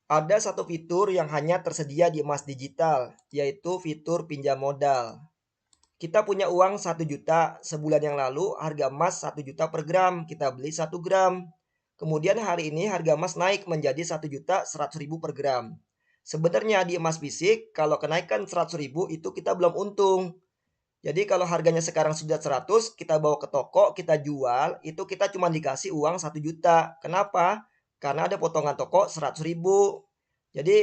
Ada satu fitur yang hanya tersedia di emas digital, yaitu fitur pinjam modal. Kita punya uang 1 juta, sebulan yang lalu harga emas 1 juta per gram, kita beli 1 gram. Kemudian hari ini harga emas naik menjadi 1.100.000 per gram. Sebenarnya di emas fisik, kalau kenaikan 100.000 itu kita belum untung. Jadi kalau harganya sekarang sudah 100, kita bawa ke toko, kita jual, itu kita cuma dikasih uang 1 juta. Kenapa? Karena ada potongan toko 100.000. Jadi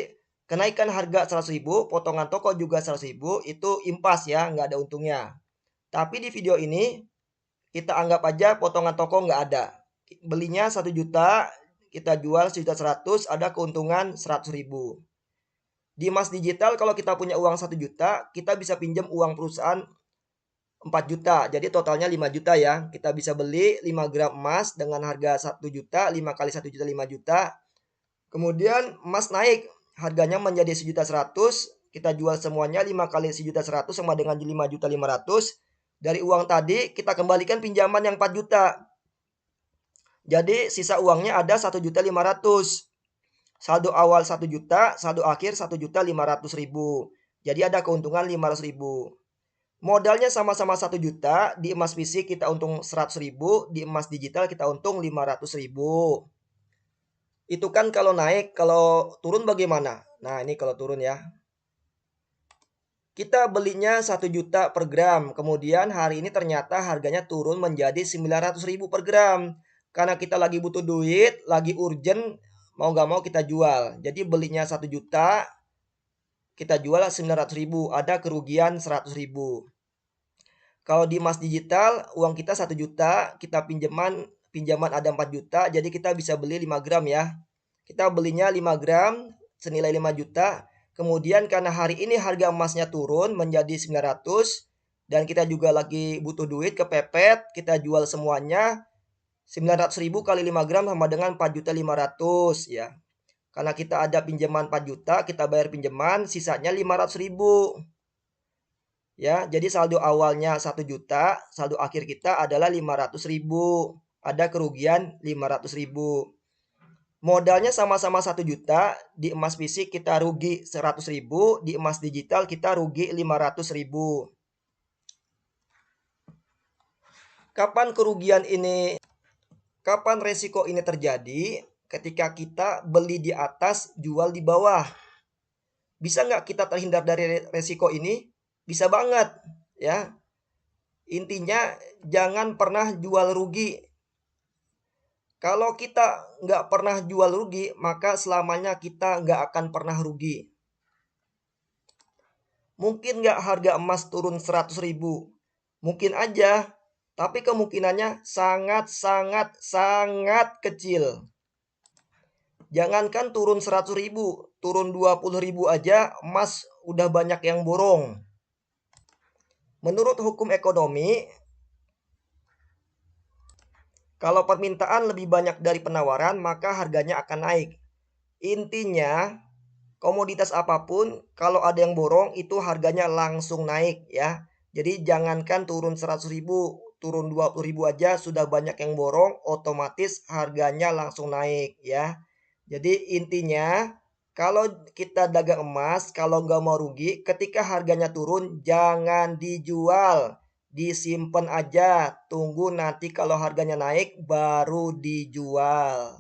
kenaikan harga 100.000, potongan toko juga 100.000, itu impas ya, nggak ada untungnya. Tapi di video ini kita anggap aja potongan toko nggak ada. Belinya 1 juta, kita jual 1.100.000, ada keuntungan 100.000. Di emas digital kalau kita punya uang 1 juta, kita bisa pinjam uang perusahaan 4 juta. Jadi totalnya 5 juta ya. Kita bisa beli 5 gram emas dengan harga 1 juta, 5 kali 1 juta 5 juta. Kemudian emas naik, harganya menjadi 1.100.000, kita jual semuanya 5 kali 1.100.000 sama dengan 5.500.000. Dari uang tadi kita kembalikan pinjaman yang 4 juta. Jadi sisa uangnya ada 1.500.000. Saldo awal 1 juta, saldo akhir 1.500.000. Jadi ada keuntungan 500.000. Modalnya sama-sama 1 juta, di emas fisik kita untung 100.000, di emas digital kita untung 500.000. Itu kan kalau naik, kalau turun bagaimana? Nah, ini kalau turun ya. Kita belinya 1 juta per gram, kemudian hari ini ternyata harganya turun menjadi 900.000 per gram. Karena kita lagi butuh duit, lagi urgent, mau nggak mau kita jual. Jadi belinya 1 juta, kita jual 900.000, ada kerugian 100.000. Kalau di emas digital, uang kita 1 juta, kita pinjaman ada 4 juta, jadi kita bisa beli 5 gram ya. Kita belinya 5 gram senilai 5 juta. Kemudian karena hari ini harga emasnya turun menjadi 900 dan kita juga lagi butuh duit kepepet, kita jual semuanya. 900.000 kali 5 gram sama dengan 4.500.000 ya. Karena kita ada pinjaman 4 juta, kita bayar pinjaman, sisanya 500.000. Ya, jadi saldo awalnya 1 juta, saldo akhir kita adalah 500.000. Ada kerugian 500.000. Modalnya sama-sama 1 juta, di emas fisik kita rugi 100.000, di emas digital kita rugi 500.000. Kapan kerugian ini, kapan resiko ini terjadi? Ketika kita beli di atas, jual di bawah. Bisa nggak kita terhindar dari resiko ini? Bisa banget, ya. Intinya jangan pernah jual rugi. Kalau kita nggak pernah jual rugi, maka selamanya kita nggak akan pernah rugi. Mungkin nggak harga emas turun 100.000? Mungkin aja, tapi kemungkinannya sangat kecil. Jangankan turun 100.000, turun 20.000 aja emas udah banyak yang borong. Menurut hukum ekonomi, kalau permintaan lebih banyak dari penawaran, maka harganya akan naik. Intinya, komoditas apapun, kalau ada yang borong, itu harganya langsung naik ya. Jadi jangankan turun 100.000, turun 20.000 aja sudah banyak yang borong, otomatis harganya langsung naik ya. Jadi intinya, kalau kita dagang emas, kalau nggak mau rugi, ketika harganya turun, jangan dijual. Disimpan aja, tunggu nanti kalau harganya naik, baru dijual.